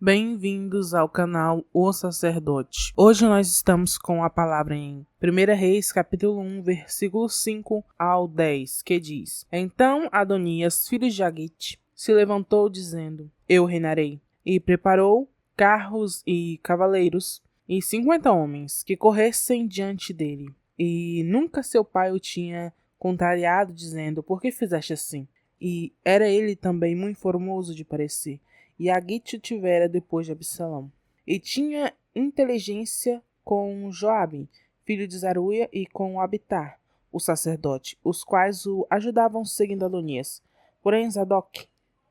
Bem-vindos ao canal O Sacerdote. Hoje nós estamos com a palavra em 1 Reis, capítulo 1, versículo 5 ao 10, que diz: Então Adonias, filho de Agite, se levantou dizendo: Eu reinarei. E preparou carros e cavaleiros e 50 homens que corressem diante dele. E nunca seu pai o tinha contrariado, dizendo: Por que fizeste assim? E era ele também muito formoso de parecer. E Agite o tivera depois de Absalão. E tinha inteligência com Joabe, filho de Zaruia, e com Abitar, o sacerdote, os quais o ajudavam seguindo Adonias. Porém Zadok,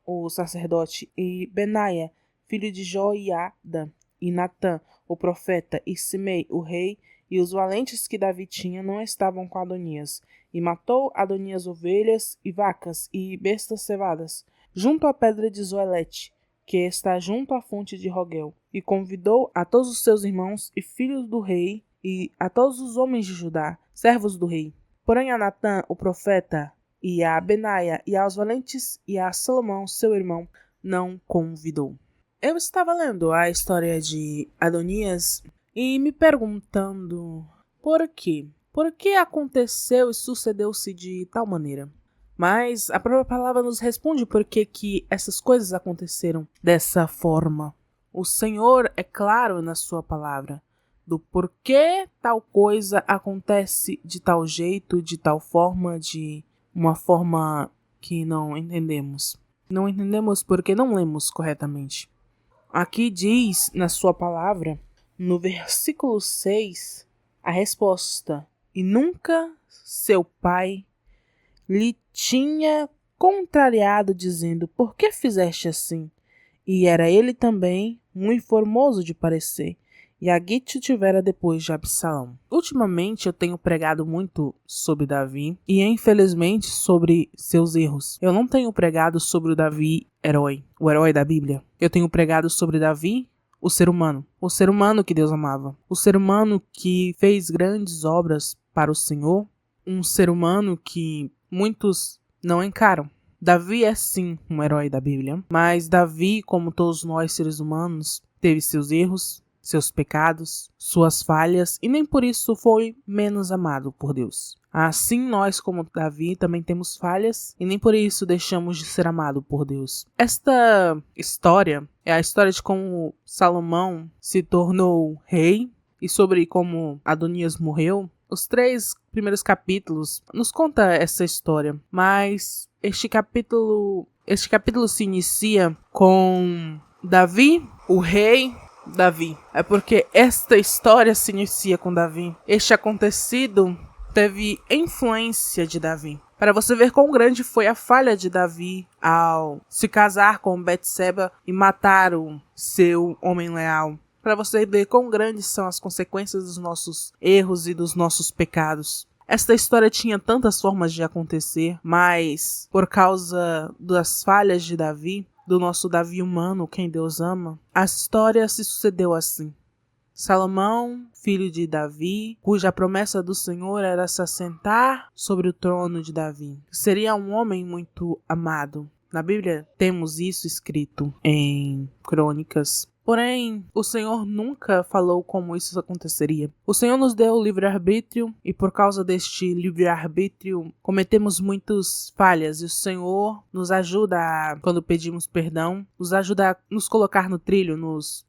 o sacerdote, e Benaia, filho de Joiada, e Natã, o profeta, e Simei, o rei, e os valentes que Davi tinha não estavam com Adonias. E matou Adonias ovelhas e vacas e bestas cevadas, junto à pedra de Zoelete, que está junto à fonte de Rogel, e convidou a todos os seus irmãos e filhos do rei, e a todos os homens de Judá, servos do rei. Porém a Natã, o profeta, e a Benaia, e aos valentes, e a Salomão, seu irmão, não convidou. Eu estava lendo a história de Adonias e me perguntando por quê? Por que aconteceu e sucedeu-se de tal maneira? Mas a própria palavra nos responde por que essas coisas aconteceram dessa forma. O Senhor é claro na sua palavra do porquê tal coisa acontece de tal jeito, de tal forma, de uma forma que não entendemos. Não entendemos porque não lemos corretamente. Aqui diz na sua palavra, no versículo 6, a resposta: E nunca seu pai lhe tinha contrariado, dizendo: Por que fizeste assim? E era ele também muito formoso de parecer, e Agite o tivera depois de Absalão. Ultimamente eu tenho pregado muito sobre Davi e infelizmente sobre seus erros. Eu não tenho pregado sobre o Davi herói, o herói da Bíblia. Eu tenho pregado sobre Davi, o ser humano que Deus amava, o ser humano que fez grandes obras para o Senhor, um ser humano que muitos não encaram. Davi é sim um herói da Bíblia, mas Davi, como todos nós seres humanos, teve seus erros, seus pecados, suas falhas, e nem por isso foi menos amado por Deus. Assim nós, como Davi, também temos falhas e nem por isso deixamos de ser amado por Deus. Esta história é a história de como Salomão se tornou rei e sobre como Adonias morreu. Os 3 primeiros capítulos nos conta essa história, mas este capítulo se inicia com Davi, o rei Davi. É porque esta história se inicia com Davi. Este acontecido teve influência de Davi. Para você ver quão grande foi a falha de Davi ao se casar com Betseba e matar o seu homem leal. Para você ver quão grandes são as consequências dos nossos erros e dos nossos pecados. Esta história tinha tantas formas de acontecer, mas por causa das falhas de Davi, do nosso Davi humano, quem Deus ama, a história se sucedeu assim. Salomão, filho de Davi, cuja promessa do Senhor era se assentar sobre o trono de Davi, seria um homem muito amado. Na Bíblia temos isso escrito em Crônicas. Porém, o Senhor nunca falou como isso aconteceria. O Senhor nos deu o livre-arbítrio e por causa deste livre-arbítrio cometemos muitas falhas. E o Senhor nos ajuda, quando pedimos perdão, nos ajuda a nos colocar no trilho,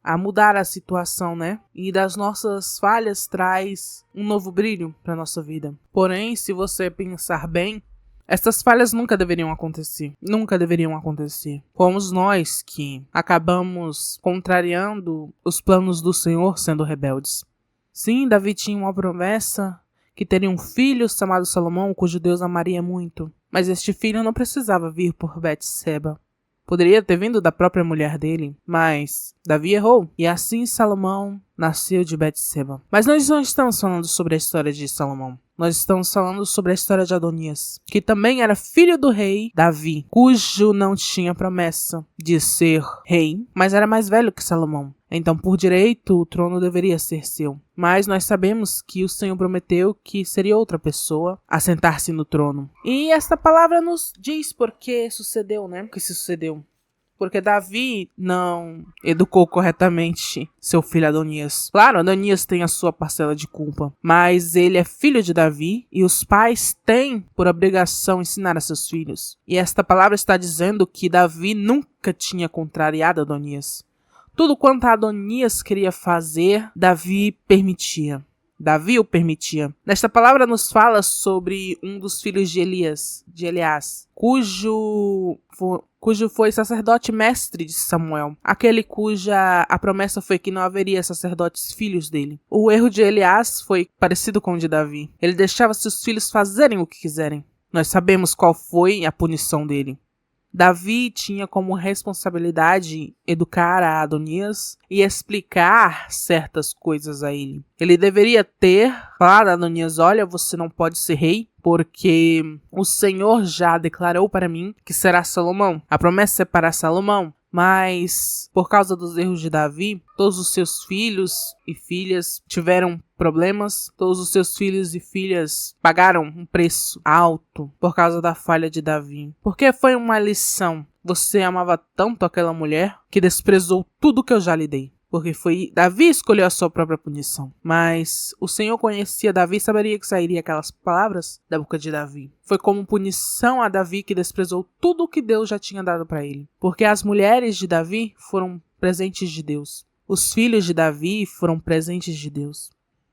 a mudar a situação, né? E das nossas falhas traz um novo brilho para a nossa vida. Porém, se você pensar bem, essas falhas nunca deveriam acontecer. Nunca deveriam acontecer. Fomos nós que acabamos contrariando os planos do Senhor sendo rebeldes. Sim, Davi tinha uma promessa que teria um filho chamado Salomão, cujo Deus amaria muito. Mas este filho não precisava vir por Betseba. Poderia ter vindo da própria mulher dele, mas Davi errou. E assim Salomão nasceu de Betseba. Mas nós não estamos falando sobre a história de Salomão. Nós estamos falando sobre a história de Adonias, que também era filho do rei Davi, cujo não tinha promessa de ser rei, mas era mais velho que Salomão. Então, por direito, o trono deveria ser seu. Mas nós sabemos que o Senhor prometeu que seria outra pessoa a sentar-se no trono. E esta palavra nos diz por que sucedeu, né? O que se sucedeu. porque Davi não educou corretamente seu filho Adonias. Claro, Adonias tem a sua parcela de culpa, mas ele é filho de Davi e os pais têm por obrigação ensinar a seus filhos. E esta palavra está dizendo que Davi nunca tinha contrariado Adonias. Tudo quanto Adonias queria fazer, Davi permitia. Davi o permitia. Nesta palavra nos fala sobre um dos filhos de Elias, cujo foi sacerdote mestre de Samuel, aquele cuja a promessa foi que não haveria sacerdotes filhos dele. O erro de Elias foi parecido com o de Davi. Ele deixava seus filhos fazerem o que quiserem. Nós sabemos qual foi a punição dele. Davi tinha como responsabilidade educar a Adonias e explicar certas coisas a ele. Ele deveria ter falado a Adonias: olha, você não pode ser rei, porque o Senhor já declarou para mim que será Salomão. A promessa é para Salomão. Mas, por causa dos erros de Davi, todos os seus filhos e filhas tiveram problemas. Todos os seus filhos e filhas pagaram um preço alto por causa da falha de Davi. Porque foi uma lição. Você amava tanto aquela mulher que desprezou tudo que eu já lhe dei. Porque Davi escolheu a sua própria punição. Mas o Senhor conhecia Davi e saberia que sairia aquelas palavras da boca de Davi. Foi como punição a Davi que desprezou tudo o que Deus já tinha dado para ele. Porque as mulheres de Davi foram presentes de Deus. Os filhos de Davi foram presentes de Deus.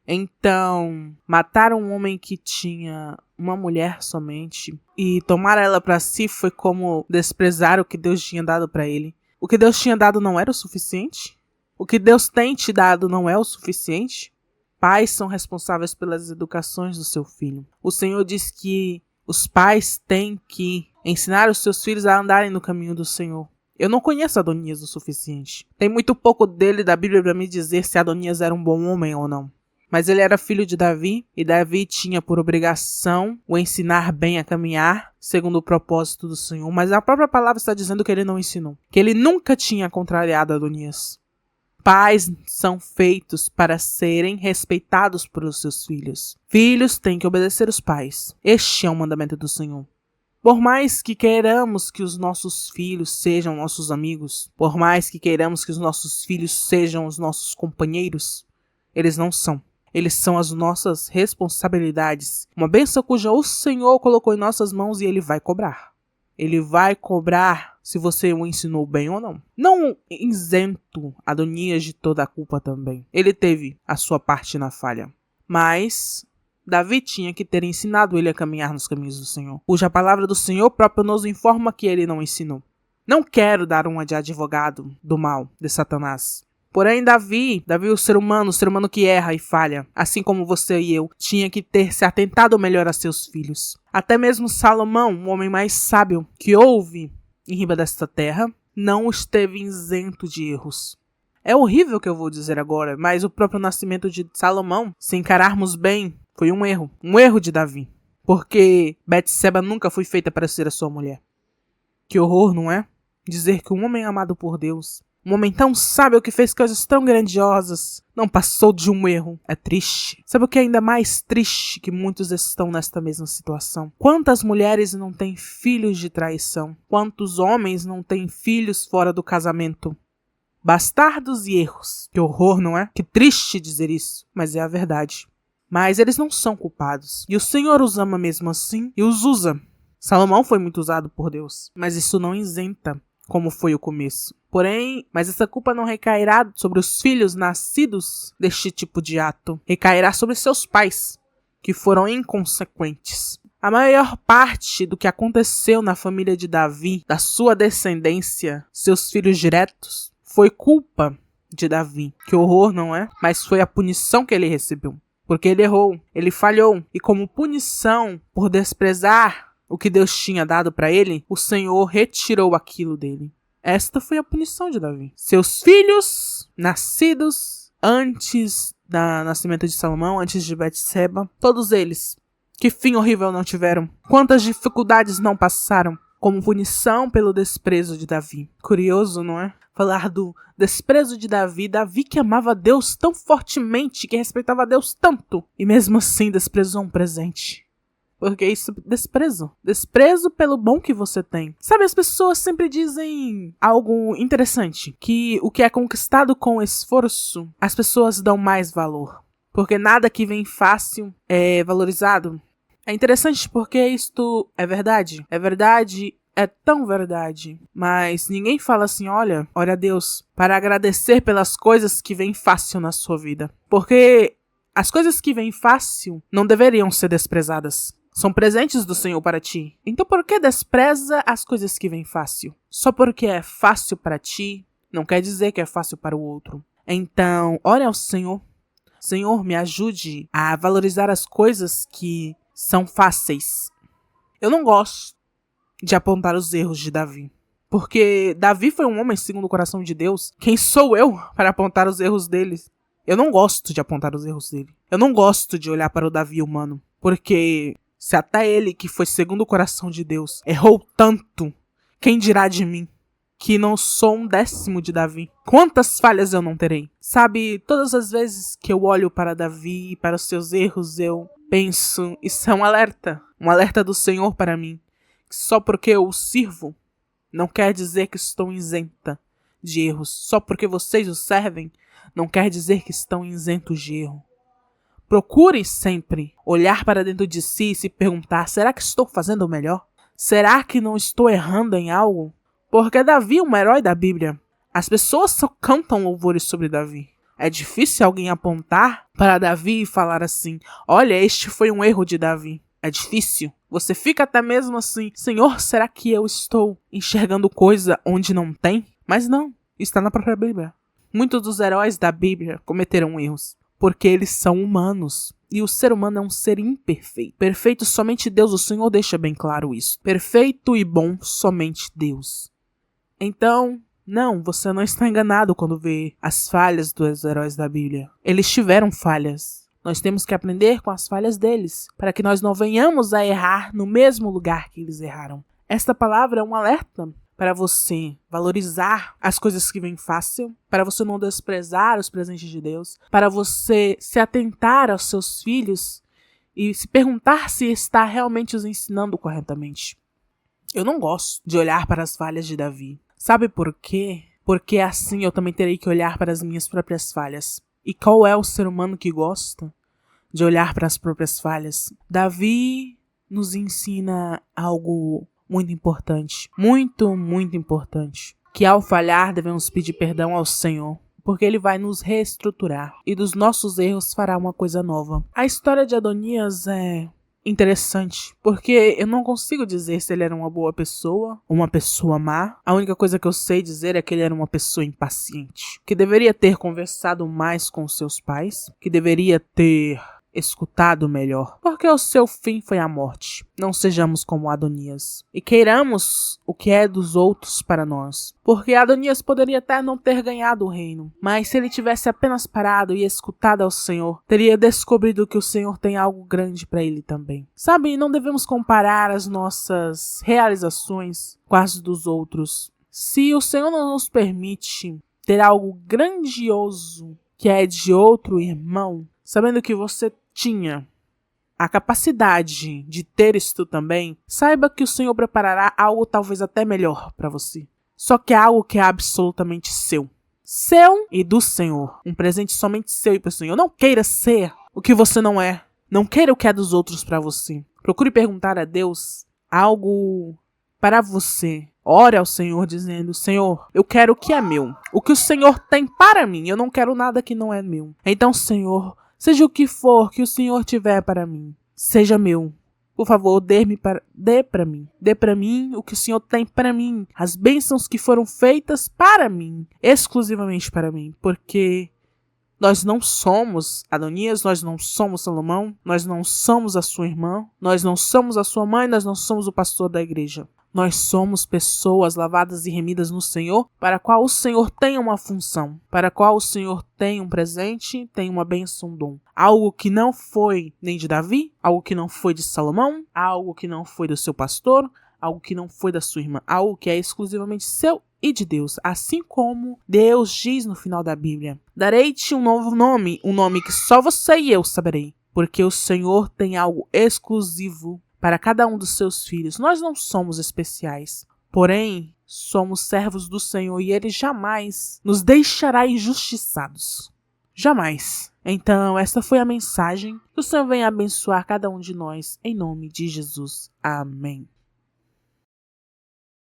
Então, matar um homem que tinha uma mulher somente e tomar ela para si foi como desprezar o que Deus tinha dado para ele. O que Deus tinha dado não era o suficiente? O que Deus tem te dado não é o suficiente? Pais são responsáveis pelas educações do seu filho. O Senhor diz que os pais têm que ensinar os seus filhos a andarem no caminho do Senhor. Eu não conheço Adonias o suficiente. Tem muito pouco dele da Bíblia para me dizer se Adonias era um bom homem ou não. Mas ele era filho de Davi, e Davi tinha por obrigação o ensinar bem a caminhar, segundo o propósito do Senhor. Mas a própria palavra está dizendo que ele não ensinou. Que ele nunca tinha contrariado Adonias. Pais são feitos para serem respeitados por seus filhos. Filhos têm que obedecer os pais. Este é o mandamento do Senhor. Por mais que queiramos que os nossos filhos sejam nossos amigos, por mais que queiramos que os nossos filhos sejam os nossos companheiros, eles não são. Eles são as nossas responsabilidades. Uma bênção cuja o Senhor colocou em nossas mãos e Ele vai cobrar. Ele vai cobrar se você o ensinou bem ou não. Não isento Adonias de toda a culpa também. Ele teve a sua parte na falha. Mas Davi tinha que ter ensinado ele a caminhar nos caminhos do Senhor, cuja palavra do Senhor próprio nos informa que ele não ensinou. Não quero dar uma de advogado do mal, de Satanás. Porém, Davi, o ser humano que erra e falha, assim como você e eu, tinha que ter se atentado melhor a seus filhos. Até mesmo Salomão, o homem mais sábio que houve em riba desta terra, não esteve isento de erros. É horrível o que eu vou dizer agora, mas o próprio nascimento de Salomão, se encararmos bem, foi um erro de Davi. Porque Betseba nunca foi feita para ser a sua mulher. Que horror, não é? Dizer que um homem amado por Deus, um homem tão sábio que fez coisas tão grandiosas, não passou de um erro. É triste. Sabe o que é ainda mais triste? Que muitos estão nesta mesma situação. Quantas mulheres não têm filhos de traição? Quantos homens não têm filhos fora do casamento? Bastardos e erros. Que horror, não é? Que triste dizer isso, mas é a verdade. Mas eles não são culpados. E o Senhor os ama mesmo assim e os usa. Salomão foi muito usado por Deus, mas isso não isenta como foi o começo. Porém, mas essa culpa não recairá sobre os filhos nascidos deste tipo de ato. Recairá sobre seus pais, que foram inconsequentes. A maior parte do que aconteceu na família de Davi, da sua descendência, seus filhos diretos, foi culpa de Davi. Que horror, não é? Mas foi a punição que ele recebeu. Porque ele errou, ele falhou. E como punição por desprezar o que Deus tinha dado para ele, o Senhor retirou aquilo dele. Esta foi a punição de Davi. Seus filhos, nascidos antes do nascimento de Salomão, antes de Betseba, todos eles, que fim horrível não tiveram. Quantas dificuldades não passaram como punição pelo desprezo de Davi. Curioso, não é? Falar do desprezo de Davi. Davi que amava Deus tão fortemente, que respeitava Deus tanto, e mesmo assim desprezou um presente. Porque isso é desprezo. Desprezo pelo bom que você tem. Sabe, as pessoas sempre dizem algo interessante. Que o que é conquistado com esforço, as pessoas dão mais valor. Porque nada que vem fácil é valorizado. É interessante porque isto é verdade. É verdade, é tão verdade. Mas ninguém fala assim, olha a Deus, para agradecer pelas coisas que vêm fácil na sua vida. Porque as coisas que vêm fácil não deveriam ser desprezadas. São presentes do Senhor para ti. Então por que despreza as coisas que vêm fácil? Só porque é fácil para ti, não quer dizer que é fácil para o outro. Então, ore ao Senhor. Senhor, me ajude a valorizar as coisas que são fáceis. Eu não gosto de apontar os erros de Davi. Porque Davi foi um homem segundo o coração de Deus. Quem sou eu para apontar os erros dele? Eu não gosto de apontar os erros dele. Eu não gosto de olhar para o Davi humano. Porque se até ele, que foi segundo o coração de Deus, errou tanto, quem dirá de mim, que não sou 1/10 de Davi? Quantas falhas eu não terei? Sabe, todas as vezes que eu olho para Davi e para os seus erros, eu penso, isso é um alerta do Senhor para mim. Só porque eu o sirvo, não quer dizer que estou isenta de erros. Só porque vocês o servem, não quer dizer que estão isentos de erro. Procure sempre olhar para dentro de si e se perguntar, será que estou fazendo o melhor? Será que não estou errando em algo? Porque Davi é um herói da Bíblia. As pessoas só cantam louvores sobre Davi. É difícil alguém apontar para Davi e falar assim, olha, este foi um erro de Davi. É difícil. Você fica até mesmo assim, Senhor, será que eu estou enxergando coisa onde não tem? Mas não, está na própria Bíblia. Muitos dos heróis da Bíblia cometeram erros, porque eles são humanos. E o ser humano é um ser imperfeito. Perfeito somente Deus, o Senhor deixa bem claro isso. Perfeito e bom somente Deus. Então, não, você não está enganado quando vê as falhas dos heróis da Bíblia. Eles tiveram falhas. Nós temos que aprender com as falhas deles, para que nós não venhamos a errar no mesmo lugar que eles erraram. Esta palavra é um alerta para você valorizar as coisas que vêm fácil, para você não desprezar os presentes de Deus, para você se atentar aos seus filhos e se perguntar se está realmente os ensinando corretamente. Eu não gosto de olhar para as falhas de Davi. Sabe por quê? Porque assim eu também terei que olhar para as minhas próprias falhas. E qual é o ser humano que gosta de olhar para as próprias falhas? Davi nos ensina algo muito importante. Muito, muito importante. Que ao falhar devemos pedir perdão ao Senhor. Porque Ele vai nos reestruturar. E dos nossos erros fará uma coisa nova. A história de Adonias é interessante, porque eu não consigo dizer se ele era uma boa pessoa ou uma pessoa má. A única coisa que eu sei dizer é que ele era uma pessoa impaciente, que deveria ter conversado mais com seus pais, que deveria ter escutado melhor, porque o seu fim foi a morte. Não sejamos como Adonias e queiramos o que é dos outros para nós, porque Adonias poderia até não ter ganhado o reino, mas se ele tivesse apenas parado e escutado ao Senhor, teria descobrido que o Senhor tem algo grande para ele também. Sabe, não devemos comparar as nossas realizações com as dos outros. Se o Senhor não nos permite ter algo grandioso que é de outro irmão, sabendo que você tinha a capacidade de ter isto também, saiba que o Senhor preparará algo talvez até melhor para você. Só que é algo que é absolutamente seu. Seu e do Senhor. Um presente somente seu e para o Senhor. Não queira ser o que você não é. Não queira o que é dos outros para você. Procure perguntar a Deus algo para você. Ore ao Senhor dizendo, Senhor, eu quero o que é meu. O que o Senhor tem para mim. Eu não quero nada que não é meu. Então, Senhor, seja o que for que o Senhor tiver para mim, seja meu. Por favor, dê para mim. Dê para mim o que o Senhor tem para mim. As bênçãos que foram feitas para mim. Exclusivamente para mim. Porque nós não somos Adonias, nós não somos Salomão, nós não somos a sua irmã, nós não somos a sua mãe, nós não somos o pastor da igreja. Nós somos pessoas lavadas e remidas no Senhor, para a qual o Senhor tem uma função, para a qual o Senhor tem um presente, tem uma bênção, um dom. Algo que não foi nem de Davi, algo que não foi de Salomão, algo que não foi do seu pastor, algo que não foi da sua irmã, algo que é exclusivamente seu e de Deus. Assim como Deus diz no final da Bíblia, darei-te um novo nome, um nome que só você e eu saberei, porque o Senhor tem algo exclusivo para cada um dos seus filhos. Nós não somos especiais, porém, somos servos do Senhor e Ele jamais nos deixará injustiçados. Jamais. Então, esta foi a mensagem. Que o Senhor venha abençoar cada um de nós, em nome de Jesus. Amém.